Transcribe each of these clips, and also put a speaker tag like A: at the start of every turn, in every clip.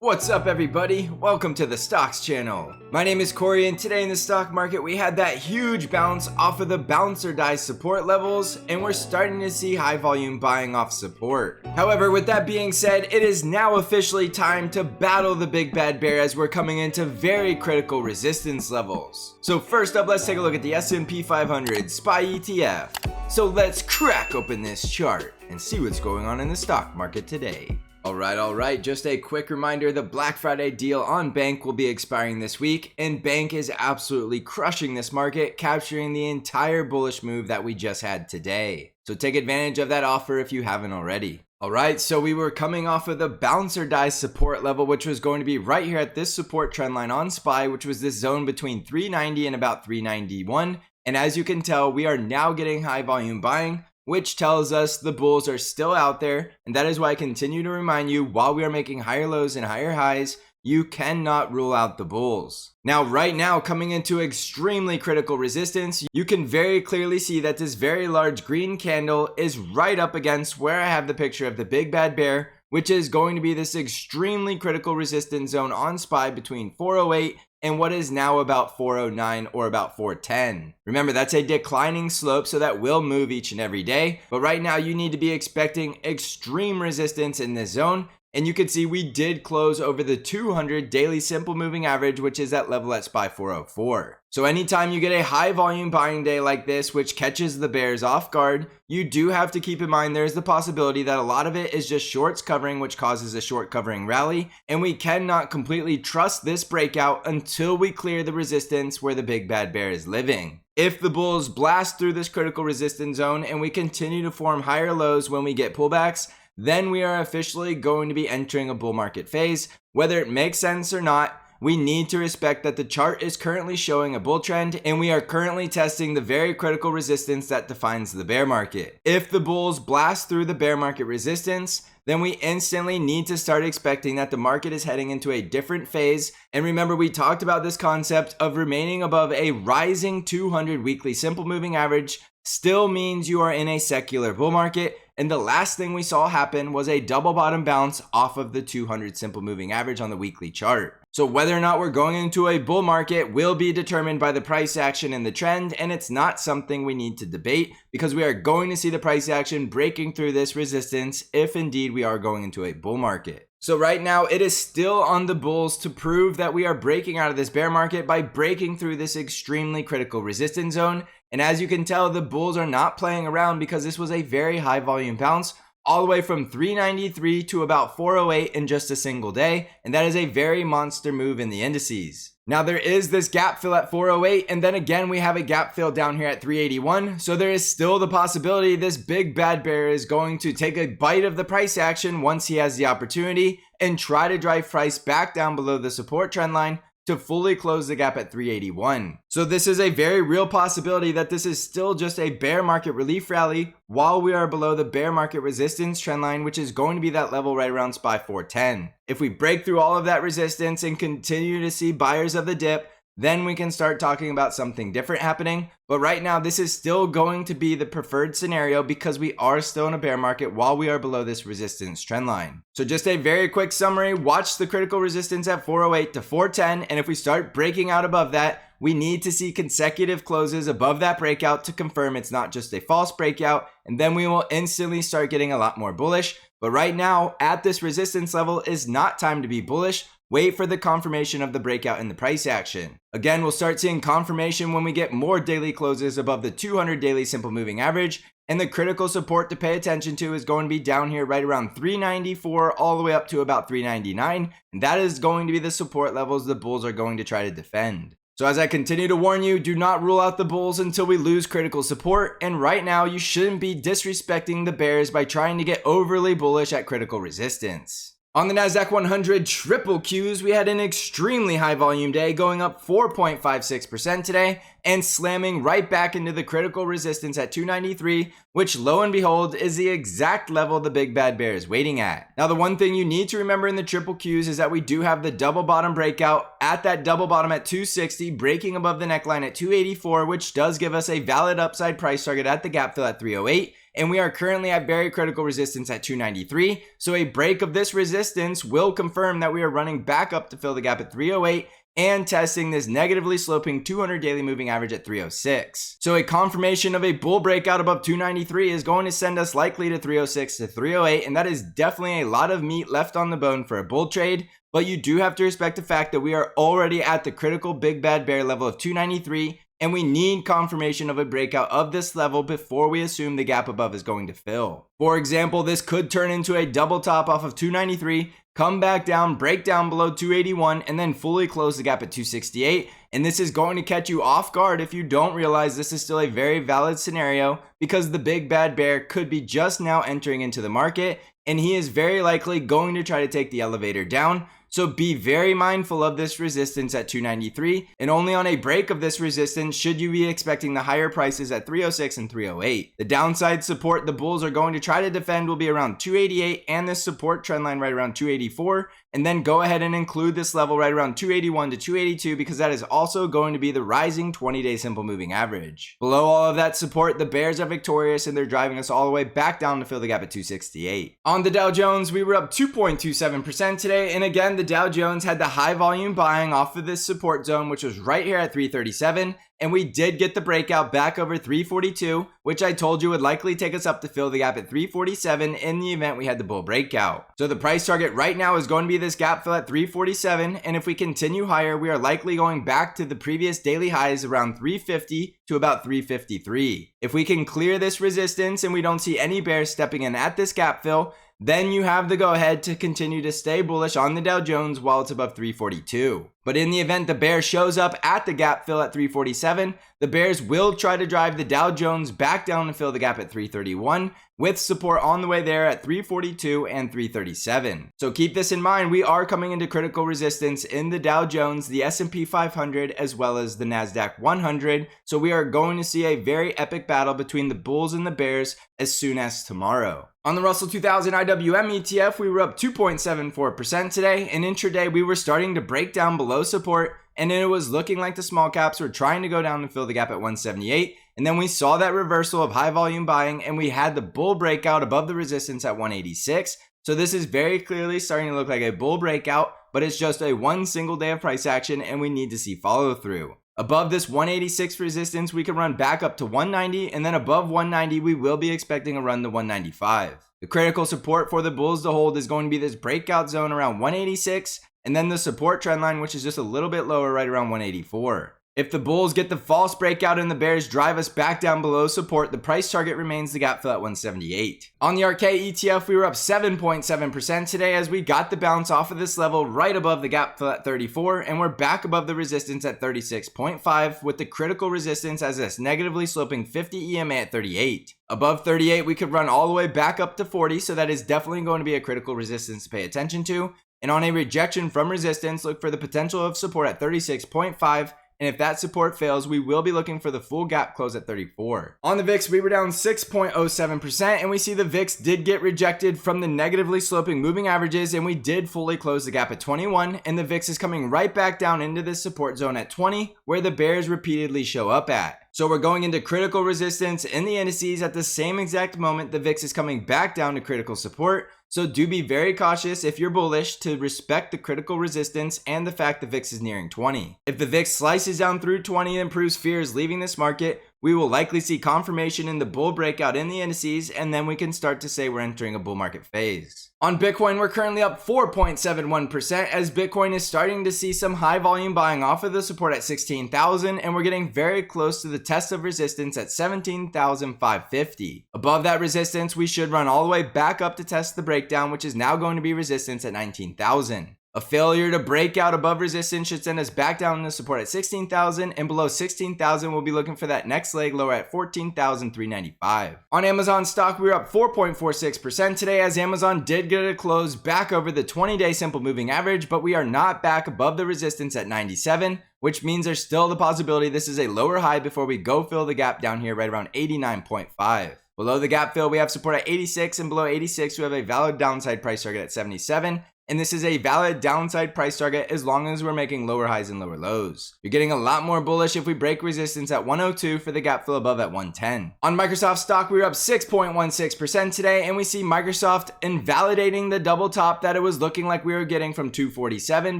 A: What's up everybody? Welcome to the Stocks channel. My name is Cory and today in the stock market we had that huge bounce off of the bounce or die support levels and we're starting to see high volume buying off support. However, with that being said, it is now officially time to battle the big bad bear as we're coming into very critical resistance levels. So first up, let's take a look at the S&P500 SPY ETF. So let's crack open this chart and see what's going on in the stock market today. Alright, just a quick reminder, the Black Friday deal on BANC will be expiring this week, and BANC is absolutely crushing this market, capturing the entire bullish move that we just had today. So take advantage of that offer if you haven't already. Alright, so we were coming off of the bounce or die support level, which was going to be right here at this support trend line on SPY, which was this zone between 390 and about 391. And as you can tell, we are now getting high volume buying, which tells us the bulls are still out there, and that is why I continue to remind you, while we are making higher lows and higher highs, you cannot rule out the bulls. Now, right now, coming into extremely critical resistance, you can very clearly see that this very large green candle is right up against where I have the picture of the big bad bear, which is going to be this extremely critical resistance zone on SPY between 408 and what is now about 409 or about 410. Remember, that's a declining slope, so that will move each and every day. But right now, you need to be expecting extreme resistance in this zone. And you can see we did close over the 200 daily simple moving average, which is at level at SPY 404. So anytime you get a high volume buying day like this, which catches the bears off guard, you do have to keep in mind there's the possibility that a lot of it is just shorts covering, which causes a short covering rally. And we cannot completely trust this breakout until we clear the resistance where the big bad bear is living. If the bulls blast through this critical resistance zone and we continue to form higher lows when we get pullbacks, then we are officially going to be entering a bull market phase. Whether it makes sense or not, we need to respect that the chart is currently showing a bull trend and we are currently testing the very critical resistance that defines the bear market. If the bulls blast through the bear market resistance, then we instantly need to start expecting that the market is heading into a different phase. And remember, we talked about this concept of remaining above a rising 200 weekly simple moving average still means you are in a secular bull market. And the last thing we saw happen was a double bottom bounce off of the 200 simple moving average on the weekly chart. So whether or not we're going into a bull market will be determined by the price action and the trend, and it's not something we need to debate because we are going to see the price action breaking through this resistance if indeed we are going into a bull market. So right now it is still on the bulls to prove that we are breaking out of this bear market by breaking through this extremely critical resistance zone. And as you can tell, the bulls are not playing around because this was a very high volume bounce all the way from 393 to about 408 in just a single day. And that is a very monster move in the indices. Now there is this gap fill at 408 and then again we have a gap fill down here at 381. So there is still the possibility this big bad bear is going to take a bite of the price action once he has the opportunity and try to drive price back down below the support trend line to fully close the gap at 381. So this is a very real possibility that this is still just a bear market relief rally while we are below the bear market resistance trend line, which is going to be that level right around SPY 410. If we break through all of that resistance and continue to see buyers of the dip, then we can start talking about something different happening. But right now, this is still going to be the preferred scenario because we are still in a bear market while we are below this resistance trend line. So just a very quick summary, watch the critical resistance at 408 to 410. And if we start breaking out above that, we need to see consecutive closes above that breakout to confirm it's not just a false breakout. And then we will instantly start getting a lot more bullish. But right now, at this resistance level is not time to be bullish. Wait for the confirmation of the breakout in the price action. Again, we'll start seeing confirmation when we get more daily closes above the 200 daily simple moving average. And the critical support to pay attention to is going to be down here right around 394 all the way up to about 399. And that is going to be the support levels the bulls are going to try to defend. So as I continue to warn you, do not rule out the bulls until we lose critical support. And right now, you shouldn't be disrespecting the bears by trying to get overly bullish at critical resistance. On the Nasdaq 100 triple Qs, we had an extremely high volume day going up 4.56% today and slamming right back into the critical resistance at 293, which lo and behold is the exact level the big bad bear is waiting at. Now, the one thing you need to remember in the triple Qs is that we do have the double bottom breakout at that double bottom at 260, breaking above the neckline at 284, which does give us a valid upside price target at the gap fill at 308. and we are currently at very critical resistance at 293. So a break of this resistance will confirm that we are running back up to fill the gap at 308 and testing this negatively sloping 200 daily moving average at 306. So a confirmation of a bull breakout above 293 is going to send us likely to 306 to 308, and that is definitely a lot of meat left on the bone for a bull trade. But you do have to respect the fact that we are already at the critical big bad bear level of 293, and we need confirmation of a breakout of this level before we assume the gap above is going to fill. For example, this could turn into a double top off of 293, come back down, break down below 281, and then fully close the gap at 268. And this is going to catch you off guard if you don't realize this is still a very valid scenario, because the big bad bear could be just now entering into the market, and he is very likely going to try to take the elevator down. So be very mindful of this resistance at 293, and only on a break of this resistance should you be expecting the higher prices at 306 and 308. The downside support the bulls are going to try to defend will be around 288 and this support trend line right around 284, and then go ahead and include this level right around 281 to 282, because that is also going to be the rising 20-day simple moving average. Below all of that support, the bears are victorious and they're driving us all the way back down to fill the gap at 268. On the Dow Jones, we were up 2.27% today, and again, the Dow Jones had the high volume buying off of this support zone, which was right here at 337, and we did get the breakout back over 342, which I told you would likely take us up to fill the gap at 347 in the event we had the bull breakout. So the price target right now is going to be this gap fill at 347, and if we continue higher, we are likely going back to the previous daily highs around 350 to about 353. If we can clear this resistance and we don't see any bears stepping in at this gap fill, then you have the go ahead to continue to stay bullish on the Dow Jones while it's above 342. But in the event the bear shows up at the gap fill at 347, the bears will try to drive the Dow Jones back down to fill the gap at 331, with support on the way there at 342 and 337. So keep this in mind, we are coming into critical resistance in the Dow Jones, the S&P 500, as well as the NASDAQ 100. So we are going to see a very epic battle between the bulls and the bears as soon as tomorrow. On the Russell 2000 IWM ETF, we were up 2.74% today, and intraday we were starting to break down below support, and it was looking like the small caps were trying to go down and fill the gap at 178, and then we saw that reversal of high volume buying, and we had the bull breakout above the resistance at 186. So this is very clearly starting to look like a bull breakout, but it's just a one single day of price action, and we need to see follow through. Above this 186 resistance, we can run back up to 190, and then above 190, we will be expecting a run to 195. The critical support for the bulls to hold is going to be this breakout zone around 186, and then the support trend line, which is just a little bit lower, right around 184. If the bulls get the false breakout and the bears drive us back down below support, the price target remains the gap fill at 178. On the ARKK ETF, we were up 7.7% today as we got the bounce off of this level right above the gap fill at 34, and we're back above the resistance at 36.5 with the critical resistance as this negatively sloping 50 EMA at 38. Above 38, we could run all the way back up to 40, so that is definitely going to be a critical resistance to pay attention to. And on a rejection from resistance, look for the potential of support at 36.5. And if that support fails, we will be looking for the full gap close at 34. On the VIX, we were down 6.07%, and we see the VIX did get rejected from the negatively sloping moving averages, and we did fully close the gap at 21, and the VIX is coming right back down into this support zone at 20, where the bears repeatedly show up at. So we're going into critical resistance in the indices at the same exact moment the VIX is coming back down to critical support. So do be very cautious if you're bullish to respect the critical resistance and the fact the VIX is nearing 20. If the VIX slices down through 20 and proves fear is leaving this market, we will likely see confirmation in the bull breakout in the indices, and then we can start to say we're entering a bull market phase. On Bitcoin, we're currently up 4.71% as Bitcoin is starting to see some high volume buying off of the support at 16,000, and we're getting very close to the test of resistance at 17,550. Above that resistance, we should run all the way back up to test the breakdown, which is now going to be resistance at 19,000. A failure to break out above resistance should send us back down to support at 16,000, and below 16,000 we'll be looking for that next leg lower at 14,395. On Amazon stock, we were up 4.46% today as Amazon did get a close back over the 20-day simple moving average, but we are not back above the resistance at 97, which means there's still the possibility this is a lower high before we go fill the gap down here right around 89.5. Below the gap fill, we have support at 86, and below 86, we have a valid downside price target at 77. and this is a valid downside price target as long as we're making lower highs and lower lows. You're getting a lot more bullish if we break resistance at 102 for the gap fill above at 110. On Microsoft stock, we were up 6.16% today, and we see Microsoft invalidating the double top that it was looking like we were getting from 247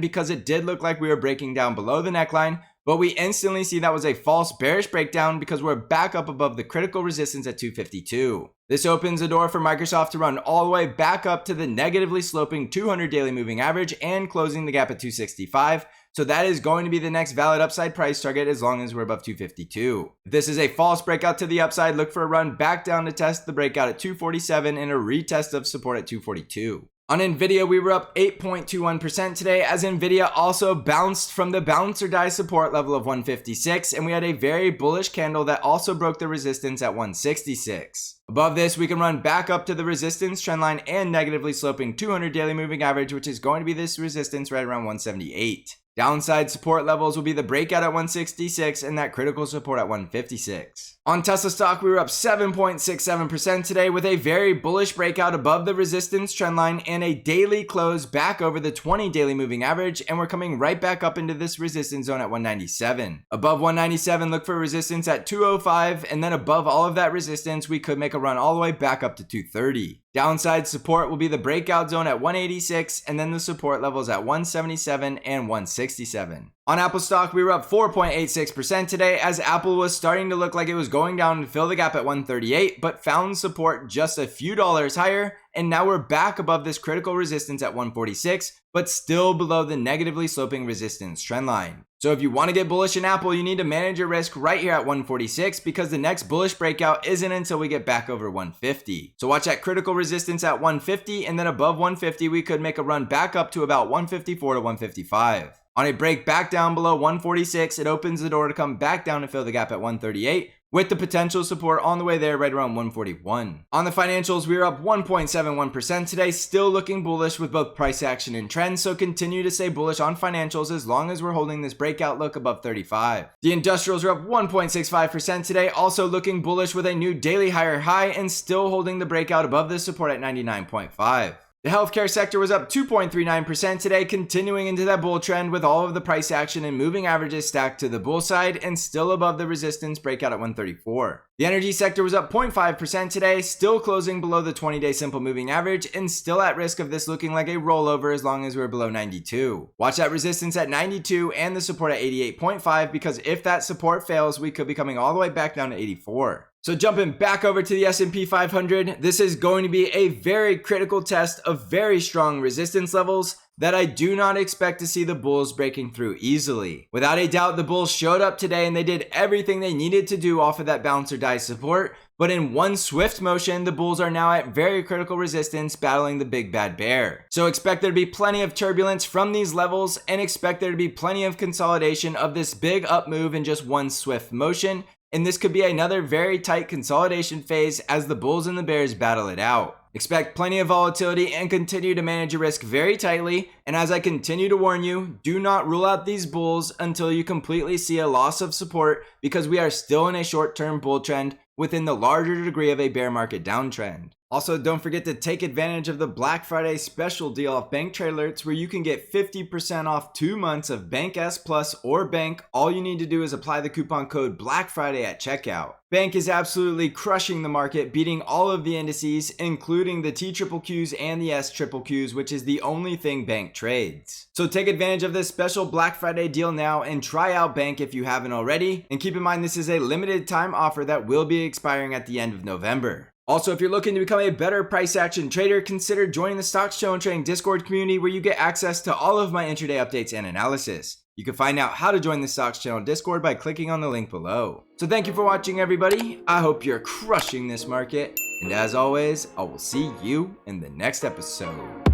A: because it did look like we were breaking down below the neckline. But we instantly see that was a false bearish breakdown because we're back up above the critical resistance at 252. This opens the door for Microsoft to run all the way back up to the negatively sloping 200 daily moving average and closing the gap at 265. So that is going to be the next valid upside price target as long as we're above 252. If this is a false breakout to the upside, look for a run back down to test the breakout at 247 and a retest of support at 242. On Nvidia, we were up 8.21% today as Nvidia also bounced from the bounce or die support level of 156, and we had a very bullish candle that also broke the resistance at 166. Above this, we can run back up to the resistance trendline and negatively sloping 200 daily moving average, which is going to be this resistance right around 178. Downside support levels will be the breakout at 166 and that critical support at 156. On Tesla stock, we were up 7.67% today with a very bullish breakout above the resistance trendline and a daily close back over the 20 daily moving average, and we're coming right back up into this resistance zone at 197. Above 197, look for resistance at 205, and then above all of that resistance, we could make a run all the way back up to 230. Downside support will be the breakout zone at 186, and then the support levels at 177 and 167. On Apple stock, we were up 4.86% today as Apple was starting to look like it was going down to fill the gap at 138, but found support just a few dollars higher, and now we're back above this critical resistance at 146, but still below the negatively sloping resistance trendline. So if you want to get bullish in Apple, you need to manage your risk right here at 146 because the next bullish breakout isn't until we get back over 150. So watch that critical resistance at 150, and then above 150, we could make a run back up to about 154 to 155. On a break back down below 146, it opens the door to come back down and fill the gap at 138, with the potential support on the way there right around 141. On the financials, we are up 1.71% today, still looking bullish with both price action and trends, so continue to stay bullish on financials as long as we're holding this breakout look above 35. The industrials are up 1.65% today, also looking bullish with a new daily higher high and still holding the breakout above this support at 99.5. The healthcare sector was up 2.39% today, continuing into that bull trend with all of the price action and moving averages stacked to the bull side and still above the resistance breakout at 134. The energy sector was up 0.5% today, still closing below the 20-day simple moving average and still at risk of this looking like a rollover as long as we're below 92. Watch that resistance at 92 and the support at 88.5 because if that support fails, we could be coming all the way back down to 84. So jumping back over to the S&P 500, this is going to be a very critical test of very strong resistance levels that I do not expect to see the bulls breaking through easily. Without a doubt, the bulls showed up today and they did everything they needed to do off of that bounce or die support, but in one swift motion, the bulls are now at very critical resistance battling the big bad bear. So expect there to be plenty of turbulence from these levels and expect there to be plenty of consolidation of this big up move in just one swift motion. And this could be another very tight consolidation phase as the bulls and the bears battle it out. Expect plenty of volatility and continue to manage your risk very tightly. And as I continue to warn you, do not rule out these bulls until you completely see a loss of support because we are still in a short-term bull trend within the larger degree of a bear market downtrend. Also, don't forget to take advantage of the Black Friday special deal off Bank Trade Alerts where you can get 50% off 2 months of Bank S Plus or Bank. All you need to do is apply the coupon code Black Friday at checkout. Bank is absolutely crushing the market, beating all of the indices, including the TQQQs and the SQQQs, which is the only thing Bank trades. So take advantage of this special Black Friday deal now and try out Bank if you haven't already. And keep in mind, this is a limited time offer that will be expiring at the end of November. Also, if you're looking to become a better price action trader, consider joining the Stocks Channel Trading Discord community where you get access to all of my intraday updates and analysis. You can find out how to join the Stocks Channel Discord by clicking on the link below. So thank you for watching, everybody. I hope you're crushing this market. And as always, I will see you in the next episode.